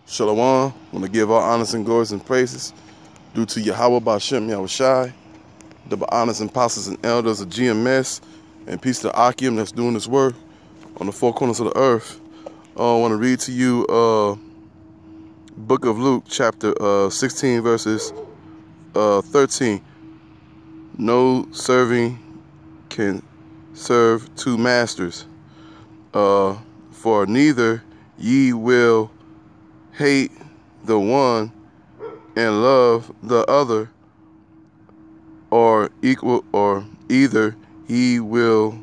Shalom. I want to give all honors and glories and praises due to Yahweh Ba'Shem Yahushai, the honors and apostles and elders of GMS, and peace to Akim that's doing this work on the four corners of the earth. I want to read to you Book of Luke, chapter 16, verses 13. No serving can serve two masters, for neither ye will hate the one and love the other, or either ye will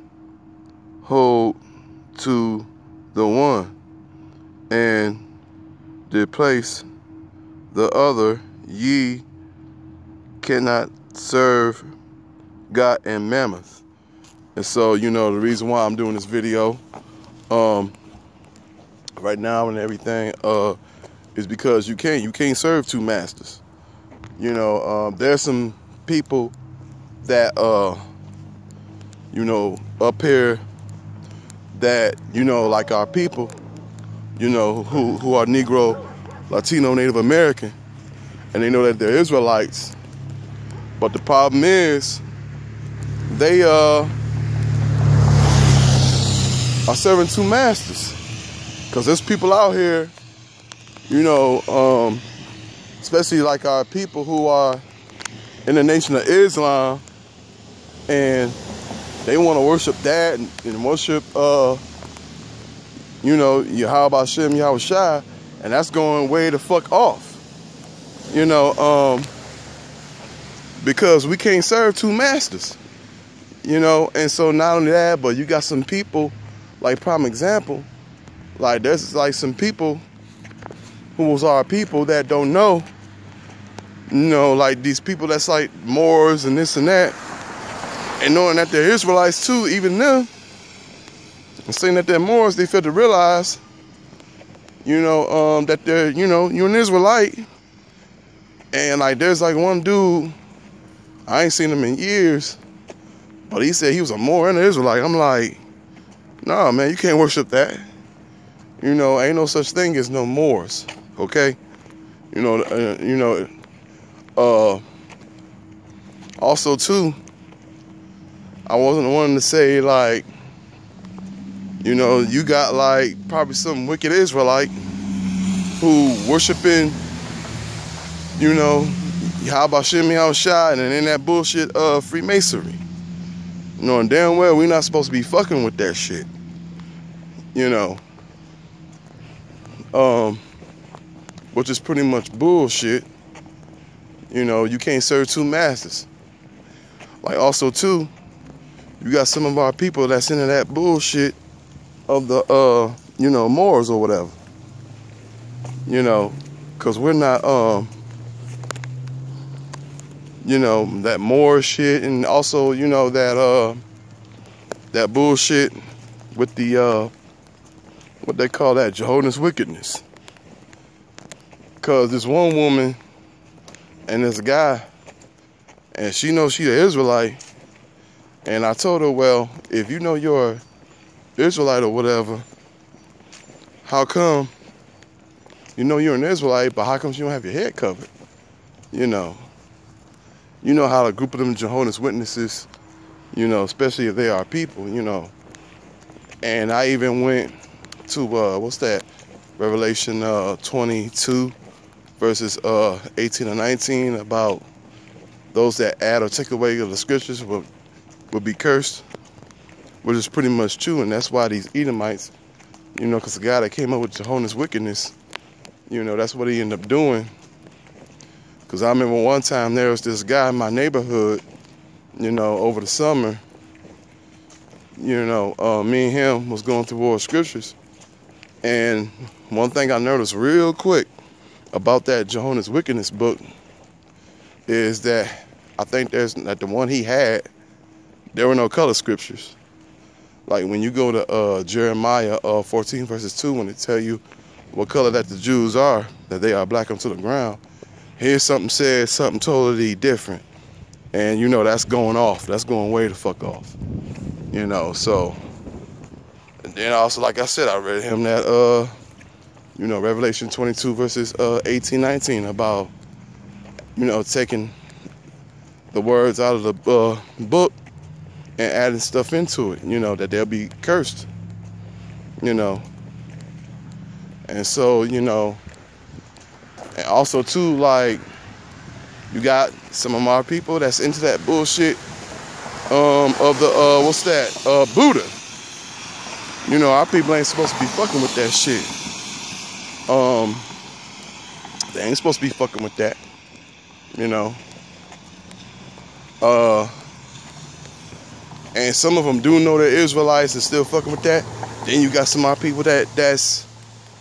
hold to the one and displace the other. Ye cannot serve God and mammon. And so, the reason why I'm doing this video right now and everything is because you can't serve two masters. There's some people that up here that like our people, who are Negro, Latino, Native American, and they know that they're Israelites. But the problem is they are serving two masters. Because there's people out here, especially like our people who are in the Nation of Islam, and they want to worship that and worship, Yahweh Ba'Shem Yahushai, and that's going way the fuck off. Because we can't serve two masters, and so not only that, but you got some people, like prime example, like there's like some people who was our people that don't know, like these people that's like Moors and this and that, and knowing that they're Israelites too, even them, and saying that they're Moors, they fail to realize, that they're, you're an Israelite. And like there's like one dude, I ain't seen him in years, but he said he was a Moor and an Israelite. I'm like, nah, man, you can't worship that. Ain't no such thing as no Moors, okay? Also too, I wasn't wanting to say like, you got like probably some wicked Israelite who worshiping, Yahweh Ba'Shem Yahushai, and in that bullshit Freemasonry. And damn well we're not supposed to be fucking with that shit. Which is pretty much bullshit. You can't serve two masters. Like also too, you got some of our people that's into that bullshit of the Moors or whatever. Cause we're not that Moor shit, and also that bullshit with the what they call that, Jehovah's wickedness. Cause this one woman and this guy, and she knows she's an Israelite, and I told her, well, if you know you're Israelite or whatever, how come you're an Israelite, but how come you don't have your head covered? You know how a group of them Jehovah's Witnesses, especially if they are people, and I even went to what's that, Revelation 22 verses 18 and 19, about those that add or take away of the scriptures will be cursed, which is pretty much true. And that's why these Edomites, because the guy that came up with Jehovah's wickedness, that's what he ended up doing. Because I remember one time there was this guy in my neighborhood, over the summer, me and him was going through all the scriptures. And one thing I noticed real quick about that Jehovah's Wickedness book is that I think that the one he had, there were no color scriptures. Like when you go to Jeremiah 14 verses 2, when it tell you what color that the Jews are, that they are black unto the ground, here's something said something totally different. And that's going off. That's going way the fuck off. So. And then also, like I said, I read him that You know, Revelation 22 verses 18, 19 about, you know, taking the words out of the book and adding stuff into it, you know, that they'll be cursed, you know. And so, you know, and also too, like, you got some of our people that's into that bullshit of the, what's that, Buddha. You know, our people ain't supposed to be fucking with that shit. They ain't supposed to be fucking with that, you know. And some of them do know they're Israelites and still fucking with that. Then you got some of our people that's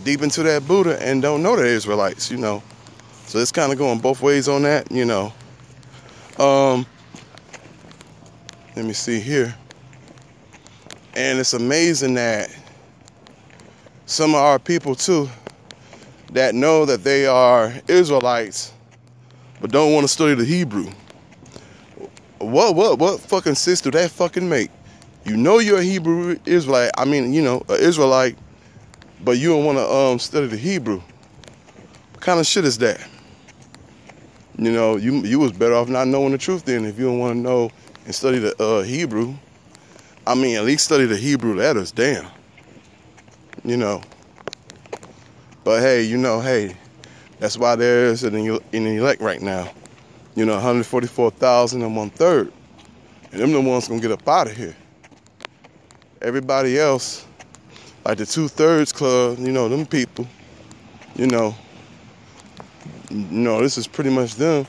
deep into that Buddha and don't know they're Israelites, you know. So it's kind of going both ways on that, you know. Let me see here. And it's amazing that some of our people too that know that they are Israelites but don't want to study the Hebrew. What fucking sense do that fucking make? You know you're a Hebrew Israelite. I mean, you know, an Israelite, but you don't want to study the Hebrew. What kind of shit is that? You know, you was better off not knowing the truth then if you don't want to know and study the Hebrew. I mean, at least study the Hebrew letters, damn. You know. But hey, you know, hey, that's why there is an elect right now. You know, 144,000 and 1/3. And them the ones gonna get up out of here. Everybody else, like the 2/3 club, you know, them people, you know, this is pretty much them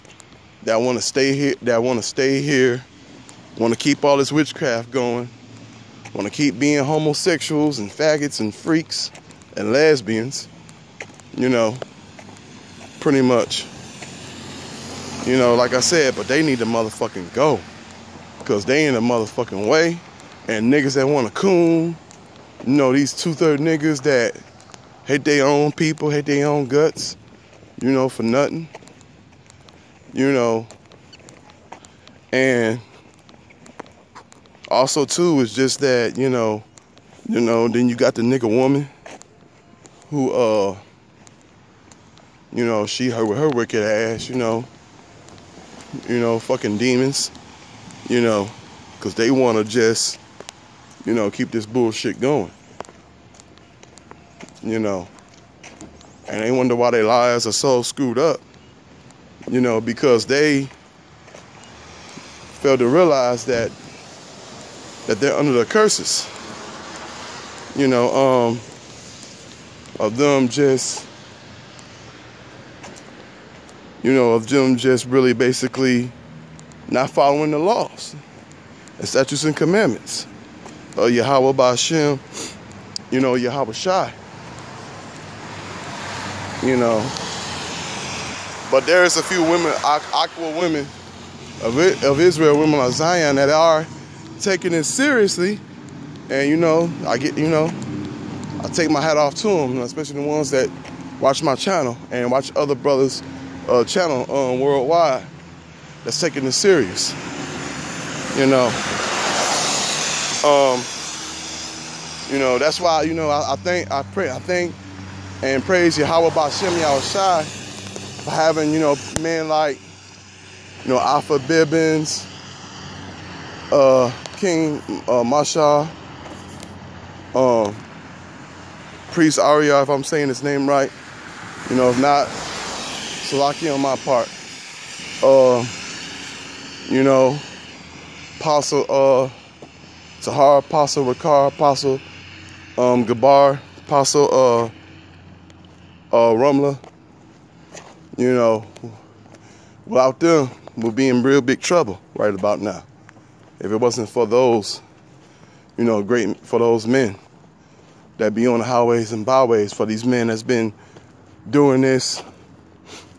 that want to stay here, want to keep all this witchcraft going, want to keep being homosexuals and faggots and freaks and lesbians, you know, pretty much. You know, like I said, but they need to motherfucking go. Because they in a motherfucking way. And niggas that want to coon, you know, these 2/3 niggas that hate their own people, hate their own guts, you know, for nothing. You know. And also, too, is just that, you know, then you got the nigga woman who, you know, her wicked ass, you know, fucking demons, you know, because they want to just, you know, keep this bullshit going, you know, and they wonder why their lives are so screwed up, you know, because they fail to realize that they're under the curses, you know, of them just, you know, of them just really basically not following the laws and statutes and commandments of Yahweh Ba'Shem, you know, Yahweh Shai, you know. But there is a few women, aqua women of Israel, women of Zion, that are taking it seriously. And, you know, I take my hat off to them, especially the ones that watch my channel and watch other brothers' channel worldwide that's taking it serious, you know. You know, that's why, you know, I thank and praise Yahweh Ba'Shem Yahweh Shai for having, you know, men like, you know, Alpha Bibbins, King Masha, Priest Arya, if I'm saying his name right. You know, if not, Salaki on my part. You know, Apostle Tahar, Apostle Rakar, Apostle Gabar, Apostle Rumla. You know, without them, we'll be in real big trouble right about now. If it wasn't for those, you know, for those men that be on the highways and byways, for these men that's been doing this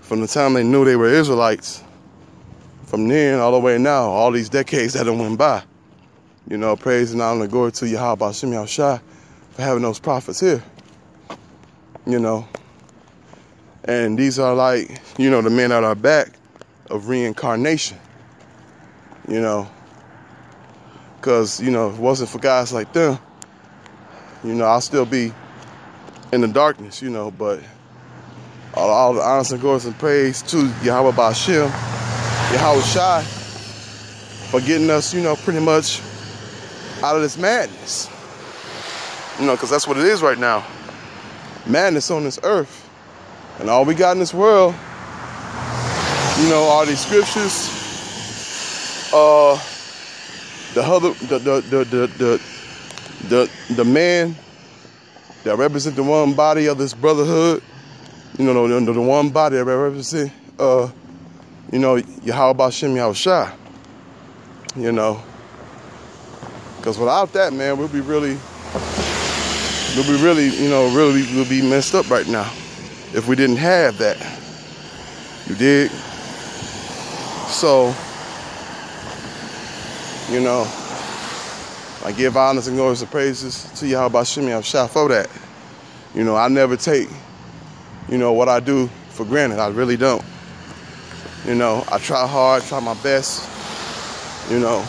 from the time they knew they were Israelites, from then all the way now, all these decades that done went by. You know, praise and honor and glory to Yahweh Ba'Shem Yahweh Shai for having those prophets here. You know. And these are like, you know, the men at our back of reincarnation. You know. Because, you know, if it wasn't for guys like them, you know, I'll still be in the darkness, you know. But all the honor and glory and praise to Yahweh Ba'Shem, Yahweh Shai, for getting us, you know, pretty much out of this madness. You know, because that's what it is right now. Madness on this earth. And all we got in this world, you know, are these scriptures, the man that represent the one body of this brotherhood, you know, the one body that represent, you know, Yahweh Ba'Shem, Yahweh Shai, you know. Because without that, man, we'll be really, you know, we'll be messed up right now if we didn't have that. You dig? So, you know, I give honors and glories and praises to Yahweh Ba'Shem, Yahweh Shai for that. You know, I never take, you know, what I do for granted. I really don't. You know, I try hard, try my best, you know,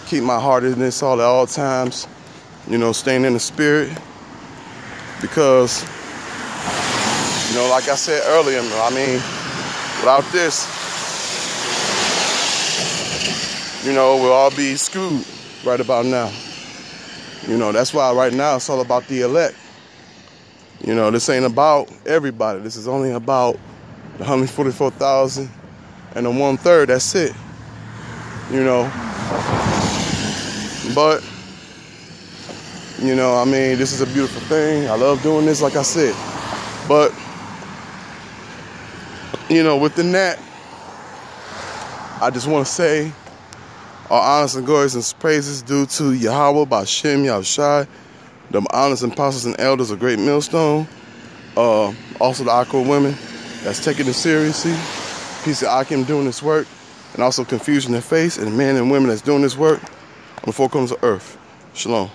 keep my heart in this at all times, you know, staying in the spirit, because, you know, like I said earlier, I mean, without this, you know, we'll all be screwed right about now. You know, that's why right now it's all about the elect. You know, this ain't about everybody. This is only about the 144,000 and the 1/3. That's it. You know. But, you know, I mean, this is a beautiful thing. I love doing this, like I said. But, you know, within that, I just want to say all honors and glories and praises due to Yahweh Ba'Shem, Yahweh Shai, the honors and apostles and elders of Great Millstone, also the Akko women that's taking it seriously, Peace of Akim doing this work, and also Confusion in Face, and men and women that's doing this work on the four corners of earth. Shalom.